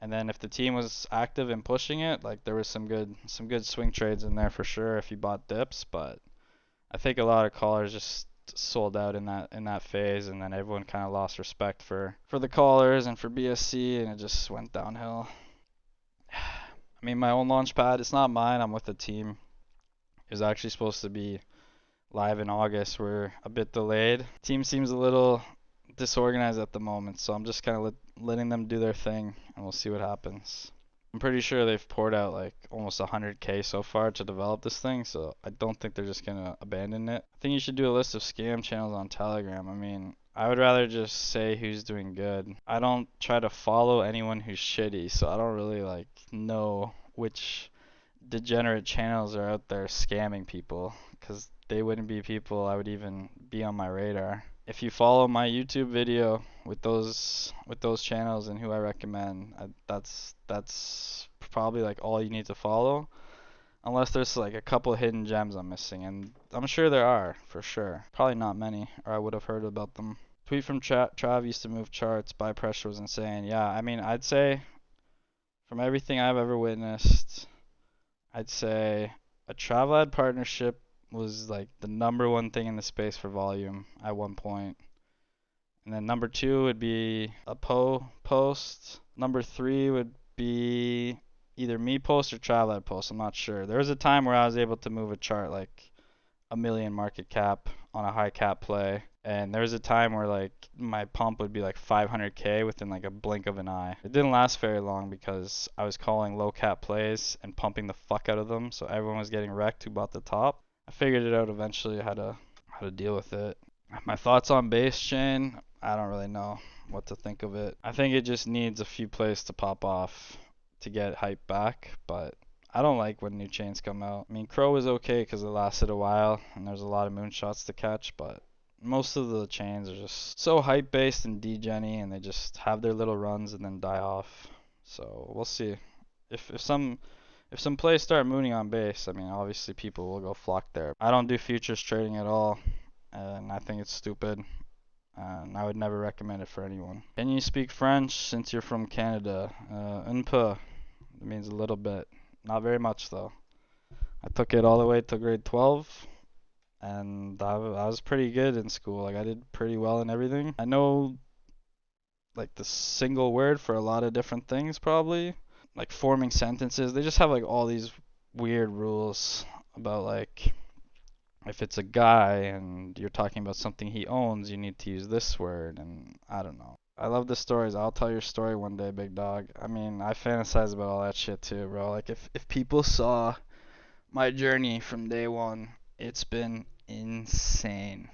and then if the team was active in pushing it, like there was some good swing trades in there for sure if you bought dips. But I think a lot of callers just sold out in that phase, and then everyone kind of lost respect for the callers and for BSC, and it just went downhill. I mean, my own launch pad, it's not mine. I'm with the team. It was actually supposed to be live in August. We're a bit delayed. Team seems a little disorganized at the moment, so I'm just kind of letting them do their thing, and we'll see what happens. I'm pretty sure they've poured out like almost 100K so far to develop this thing, so I don't think they're just gonna abandon it. I think you should do a list of scam channels on Telegram. I mean, I would rather just say who's doing good. I don't try to follow anyone who's shitty, so I don't really like know which degenerate channels are out there scamming people, because they wouldn't be people I would even be on my radar. If you follow my YouTube video with those channels and who I recommend, that's probably like all you need to follow, unless there's like a couple hidden gems I'm missing, and I'm sure there are for sure. Probably not many, or I would have heard about them. Tweet from Trav used to move charts. Buy pressure was insane. Yeah, I mean, I'd say from everything I've ever witnessed, I'd say a Travlad partnership was like the number one thing in the space for volume at one point. And then number two would be a post. Number three would be either me post or Travlad post. I'm not sure. There was a time where I was able to move a chart like a million market cap on a high cap play. And there was a time where like my pump would be like 500K within like a blink of an eye. It didn't last very long because I was calling low cap plays and pumping the fuck out of them, so everyone was getting wrecked who bought the top. I figured it out eventually how to deal with it. My thoughts on base chain, I don't really know what to think of it. I think it just needs a few plays to pop off to get hype back, but I don't like when new chains come out. I mean, Crow was okay because it lasted a while and there's a lot of moonshots to catch, but most of the chains are just so hype based and degenny, and they just have their little runs and then die off. So we'll see. If some if some plays start mooning on base, I mean, obviously people will go flock there. I don't do futures trading at all, and I think it's stupid, and I would never recommend it for anyone. Can you speak French since you're from Canada? Un peu. It means a little bit. Not very much, though. I took it all the way to grade 12, and I was pretty good in school. Like, I did pretty well in everything. I know, like, the single word for a lot of different things, probably. Like, forming sentences. They just have, like, all these weird rules about, like, if it's a guy and you're talking about something he owns, you need to use this word, and I don't know. I love the stories. I'll tell your story one day, big dog. I mean, I fantasize about all that shit too, bro. Like, if people saw my journey from day one, it's been insane.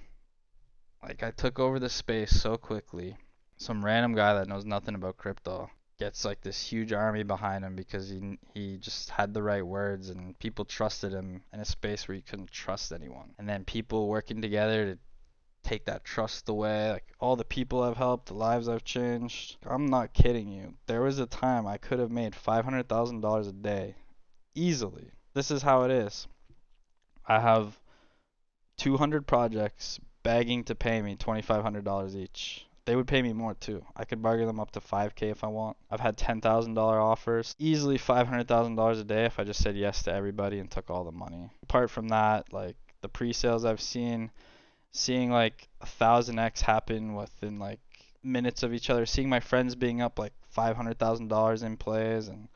Like, I took over the space so quickly. Some random guy that knows nothing about crypto gets like this huge army behind him because he just had the right words and people trusted him in a space where you couldn't trust anyone. And then people working together to take that trust away. Like all the people I've helped, the lives I've changed. I'm not kidding you. There was a time I could have made $500,000 a day easily. This is how it is. I have 200 projects begging to pay me $2,500 each. They would pay me more too. I could bargain them up to 5K if I want. I've had $10,000 offers, easily $500,000 a day if I just said yes to everybody and took all the money. Apart from that, like the pre-sales I've seen, seeing like 1,000x happen within like minutes of each other, seeing my friends being up like $500,000 in plays, and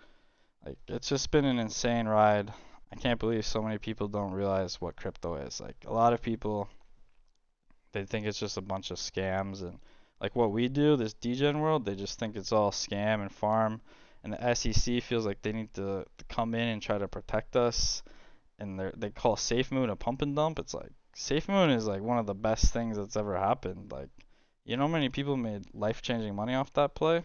like it's just been an insane ride. I can't believe so many people don't realize what crypto is. Like a lot of people, they think it's just a bunch of scams, and like what we do, this degen world, they just think it's all scam and farm, and the SEC feels like they need to come in and try to protect us, and they call SafeMoon a pump and dump. It's like SafeMoon is like one of the best things that's ever happened. Like, you know how many people made life-changing money off that play?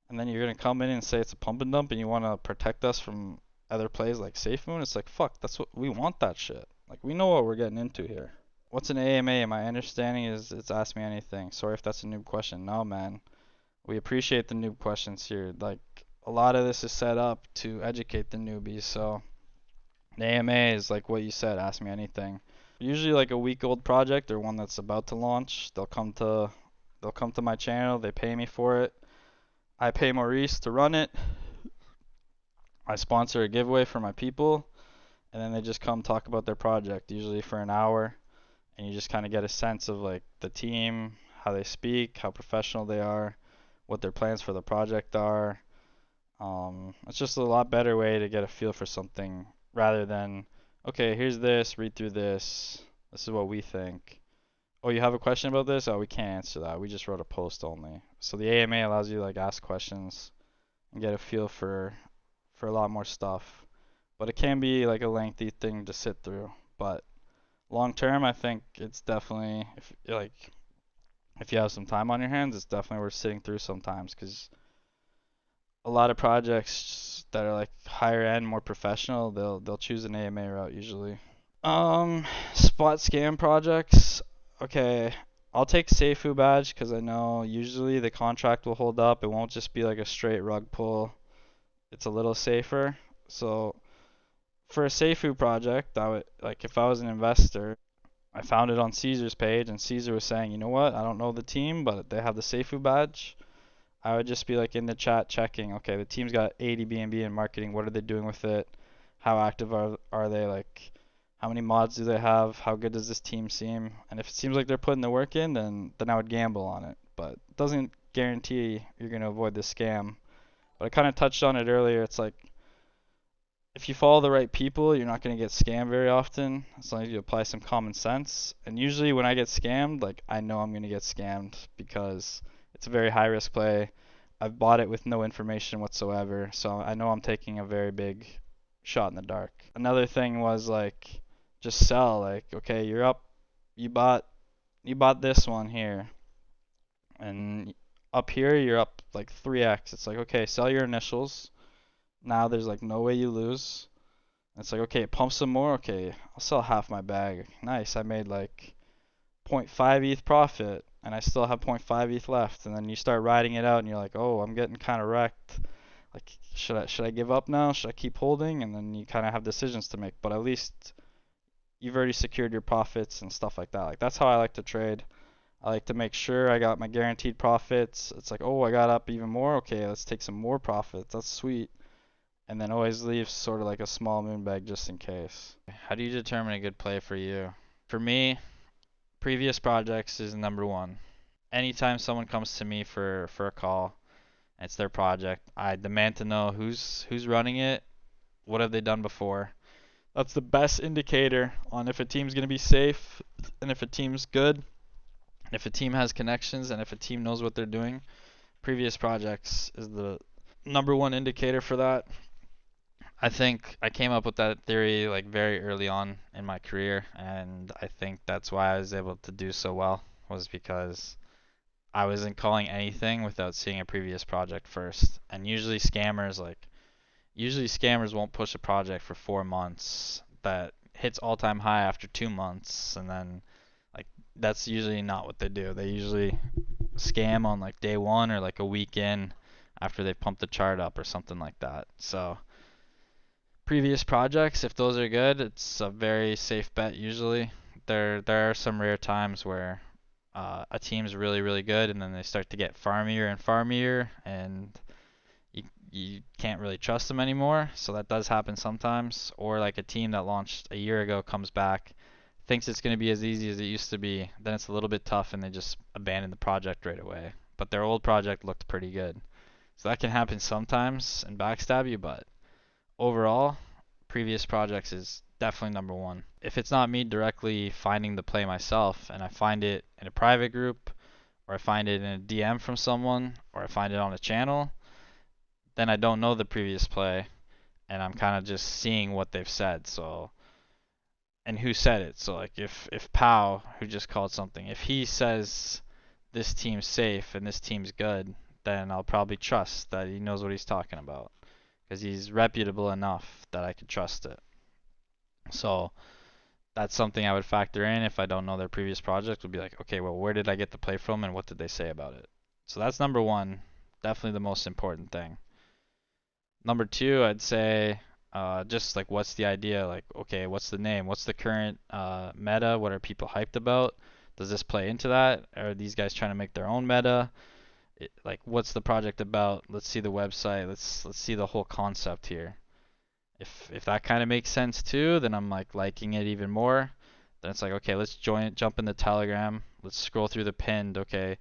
And then you're gonna come in and say it's a pump and dump and you wanna protect us from other plays like SafeMoon? It's like, fuck, that's what we want, that shit. Like, we know what we're getting into here. What's an AMA? My understanding is it's Ask Me Anything. Sorry if that's a noob question. No, man. We appreciate the noob questions here. Like, a lot of this is set up to educate the newbies, so the AMA is like what you said, Ask Me Anything. Usually like a week old project or one that's about to launch, they'll come to my channel, they pay me for it. I pay Maurice to run it. I sponsor a giveaway for my people, and then they just come talk about their project, usually for an hour, and you just kind of get a sense of like the team, how they speak, how professional they are, what their plans for the project are. It's just a lot better way to get a feel for something rather than, okay, here's this, read through this. This is what we think. Oh, you have a question about this? Oh, we can't answer that. We just wrote a post only. So the AMA allows you to like ask questions and get a feel for a lot more stuff. But it can be like a lengthy thing to sit through. But long term, I think it's definitely if you have some time on your hands, it's definitely worth sitting through sometimes because a lot of projects that are like higher end, more professional, they'll choose an AMA route usually. Spot scam projects. Okay, I'll take Seifu badge because I know usually the contract will hold up. It won't just be like a straight rug pull. It's a little safer. So for a Seifu project, I would like if I was an investor, I found it on Caesar's page and Caesar was saying, you know what? I don't know the team, but they have the Seifu badge. I would just be like in the chat checking, okay, the team's got 80 BNB in marketing. What are they doing with it? How active are they? Like, how many mods do they have? How good does this team seem? And if it seems like they're putting the work in, then I would gamble on it. But it doesn't guarantee you're gonna avoid the scam. But I kind of touched on it earlier. It's like if you follow the right people, you're not gonna get scammed very often as long as you apply some common sense. And usually when I get scammed, like I know I'm gonna get scammed because it's a very high risk play. I've bought it with no information whatsoever, so I know I'm taking a very big shot in the dark. Another thing was like just sell. Like, okay, you're up, you bought this one here, and up here you're up like 3x. It's like, okay, sell your initials. Now there's like no way you lose. It's like, okay, pump some more. Okay, I'll sell half my bag. Nice, I made like zero point 0.5 ETH profit, and I still have 0.5 ETH left. And then you start riding it out, and you're like, oh, I'm getting kind of wrecked. like, should I give up now? Should I keep holding? And then you kind of have decisions to make. But at least you've already secured your profits and stuff like that. Like that's how I like to trade. I like to make sure I got my guaranteed profits. It's like, oh, I got up even more. Okay, let's take some more profits. That's sweet. And then always leave sort of like a small moon bag just in case. How do you determine a good play for you? For me, previous projects is number one. Anytime someone comes to me for a call, it's their project. I demand to know who's running it, what have they done before. That's the best indicator on if a team's gonna be safe and if a team's good, if a team has connections and if a team knows what they're doing. Previous projects is the number one indicator for that. I think I came up with that theory like very early on in my career, and I think that's why I was able to do so well, was because I wasn't calling anything without seeing a previous project first. And usually scammers won't push a project for 4 months that hits all-time high after 2 months, and then like that's usually not what they do. They usually scam on like day one or like a week in after they pump the chart up or something like that. So previous projects, if those are good, it's a very safe bet usually. There are some rare times where a team's really good and then they start to get farmier and farmier and you can't really trust them anymore. So that does happen sometimes. Or like a team that launched a year ago comes back, thinks it's going to be as easy as it used to be, then it's a little bit tough and they just abandon the project right away. But their old project looked pretty good. So that can happen sometimes and backstab you, but overall, previous projects is definitely number one. If it's not me directly finding the play myself and I find it in a private group or I find it in a DM from someone or I find it on a channel, then I don't know the previous play and I'm kind of just seeing what they've said. So, and who said it. So like if Pow, who just called something, if he says this team's safe and this team's good, then I'll probably trust that he knows what he's talking about because he's reputable enough that I can trust it. So that's something I would factor in if I don't know their previous project. Would be like, okay, well, where did I get the play from and what did they say about it? So that's number one, definitely the most important thing. Number two, I'd say just like what's the idea? Like, okay, what's the name? What's the current meta? What are people hyped about? Does this play into that? Are these guys trying to make their own meta? Like, what's the project about? Let's see the website. Let's see the whole concept here. If that kind of makes sense too, then I'm like liking it even more. Then it's like, okay, let's jump in the Telegram. Let's scroll through the pinned. Okay,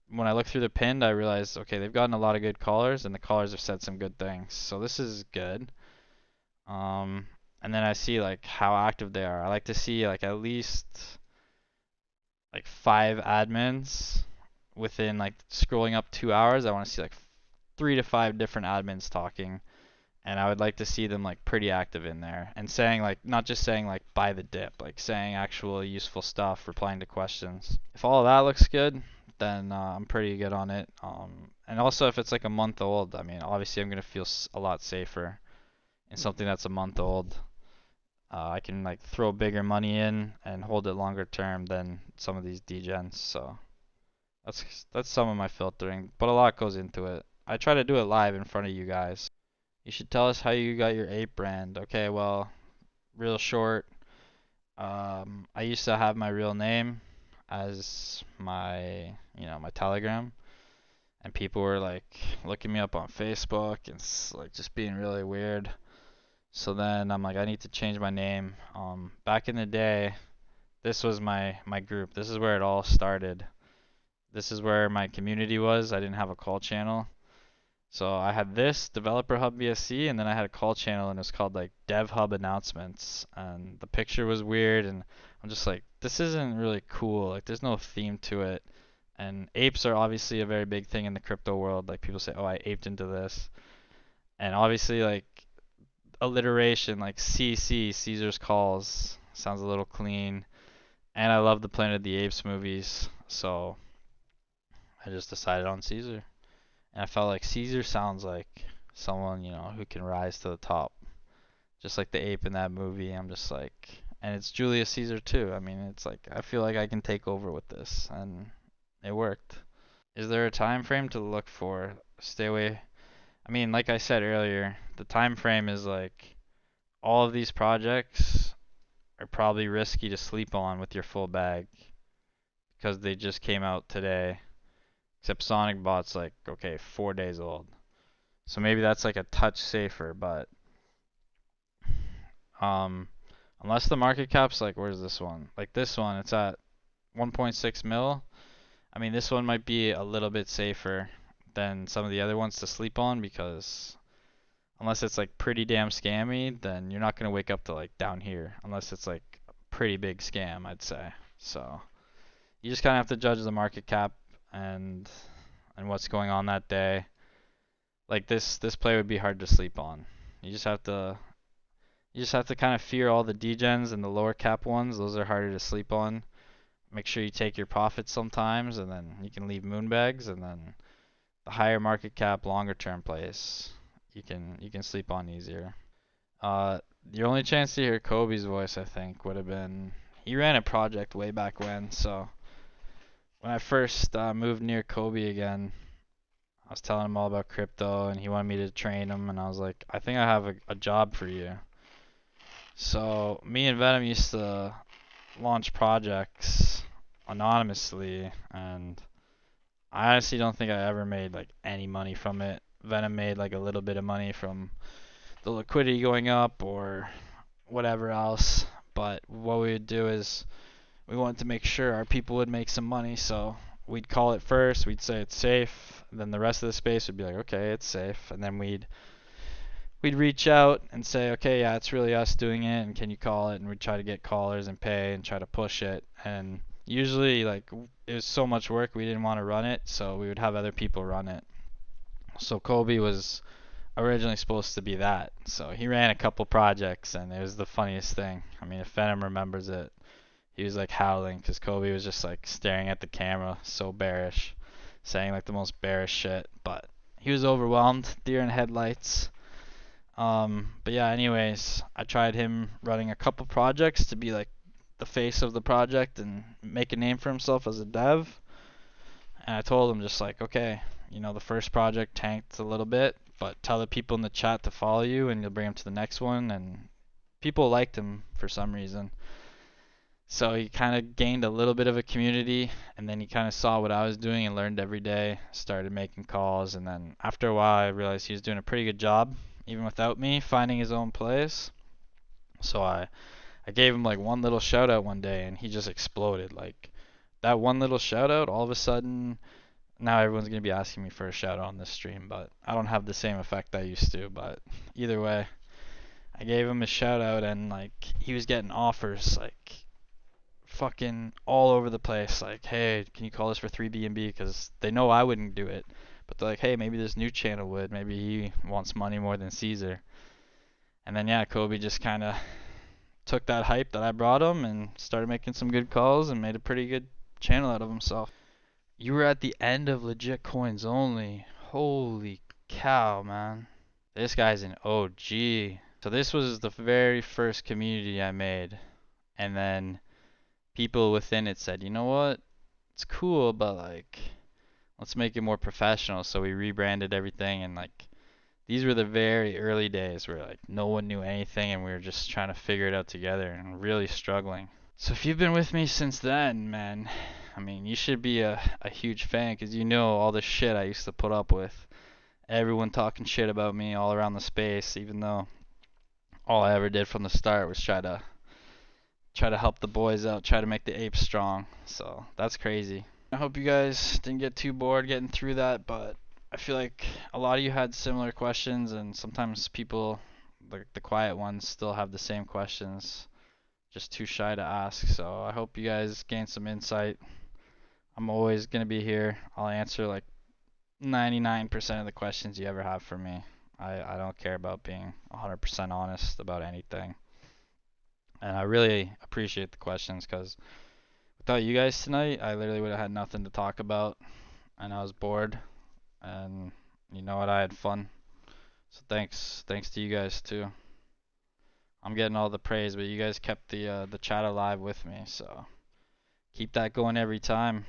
when I look through the pinned, I realize, okay, they've gotten a lot of good callers, and the callers have said some good things. So this is good. And then I see like how active they are. I like to see like at least like 5 admins within like scrolling up 2 hours. I want to see like 3 to 5 different admins talking, and I would like to see them like pretty active in there and saying like not just saying like buy the dip, like saying actual useful stuff, replying to questions. If all of that looks good, then I'm pretty good on it. And also if it's like a month old, I mean obviously I'm gonna feel a lot safer in something that's a month old. I can like throw bigger money in and hold it longer term than some of these degens. So that's some of my filtering, but a lot goes into it. I try to do it live in front of you guys. You should tell us how you got your ape brand. Okay, well, real short. I used to have my real name as my, my Telegram, and people were like looking me up on Facebook and like just being really weird. So then I'm like, I need to change my name. Back in the day, this was my group. This is where it all started. This is where my community was. I didn't have a call channel. So I had this Developer Hub BSC, and then I had a call channel, and it was called like Dev Hub Announcements, and the picture was weird, and I'm just like, this isn't really cool. Like, there's no theme to it. And apes are obviously a very big thing in the crypto world. Like people say, oh, I aped into this, and obviously like alliteration, like CC, Caesar's Calls, sounds a little clean. And I love the Planet of the Apes movies, so I just decided on Caesar. And I felt like Caesar sounds like someone, who can rise to the top. Just like the ape in that movie. I'm just like, and it's Julius Caesar too. I mean, it's like, I feel like I can take over with this, and it worked. Is there a time frame to look for? Stay away. I mean, like I said earlier, the time frame is like all of these projects are probably risky to sleep on with your full bag because they just came out today. Except Sonic Bot's like, okay, 4 days old. So maybe that's like a touch safer, but um, unless the market cap's like, where's this one? Like this one, it's at 1.6 mil. I mean, this one might be a little bit safer than some of the other ones to sleep on because unless it's like pretty damn scammy, then you're not gonna wake up to like down here unless it's like a pretty big scam, I'd say. So you just kind of have to judge the market cap and what's going on that day. Like this play would be hard to sleep on. You just have to kind of fear all the degens and the lower cap ones. Those are harder to sleep on. Make sure you take your profits sometimes, and then you can leave moonbags, and then the higher market cap, longer term plays, you can sleep on easier. Uh, your only chance to hear Kobe's voice, I think, would have been he ran a project way back when. So when I first moved near Kobe again, I was telling him all about crypto, and he wanted me to train him, and I was like, I think I have a job for you. So me and Venom used to launch projects anonymously, and I honestly don't think I ever made like any money from it. Venom made like a little bit of money from the liquidity going up or whatever else. But what we would do is we wanted to make sure our people would make some money, so we'd call it first, we'd say it's safe, and then the rest of the space would be like, okay, it's safe, and then we'd reach out and say, okay, yeah, it's really us doing it, and can you call it? And we'd try to get callers and pay and try to push it. And usually, like, it was so much work we didn't want to run it, so we would have other people run it. So Kobe was originally supposed to be that. So he ran a couple projects, and it was the funniest thing. I mean, if Venom remembers it, he was like howling because Kobe was just like staring at the camera, so bearish, saying like the most bearish shit. But he was overwhelmed, deer in headlights. But yeah, anyways, I tried him running a couple projects to be like the face of the project and make a name for himself as a dev. And I told him just like, okay, the first project tanked a little bit, but tell the people in the chat to follow you and you'll bring them to the next one. And people liked him for some reason. So he kind of gained a little bit of a community, and then he kind of saw what I was doing and learned every day, started making calls, and then after a while I realized he was doing a pretty good job, even without me, finding his own place. So I gave him like one little shout out one day, and he just exploded. Like that one little shout out, all of a sudden, now everyone's going to be asking me for a shout out on this stream, but I don't have the same effect I used to. But either way, I gave him a shout out, and like he was getting offers like fucking all over the place. Like, hey, can you call us for 3BNB? Because they know I wouldn't do it. But they're like, hey, maybe this new channel would. Maybe he wants money more than Caesar. And then, yeah, Kobe just kind of took that hype that I brought him and started making some good calls and made a pretty good channel out of himself. You were at the end of legit coins only. Holy cow, man. This guy's an OG. So this was the very first community I made. And then people within it said, you know what? It's cool, but like, let's make it more professional. So we rebranded everything, and like, these were the very early days where like no one knew anything, and we were just trying to figure it out together and really struggling. So if you've been with me since then, man, I mean, you should be a huge fan because you know all the shit I used to put up with. Everyone talking shit about me all around the space, even though all I ever did from the start was try to help the boys out, try to make the apes strong. So that's crazy. I hope you guys didn't get too bored getting through that, but I feel like a lot of you had similar questions, and sometimes people, like the quiet ones, still have the same questions, just too shy to ask. So I hope you guys gain some insight. I'm always going to be here. I'll answer like 99% of the questions you ever have for me. I don't care about being 100% honest about anything. And I really appreciate the questions because without you guys tonight, I literally would have had nothing to talk about, and I was bored. And you know what? I had fun. So thanks to you guys too. I'm getting all the praise, but you guys kept the chat alive with me, so keep that going every time.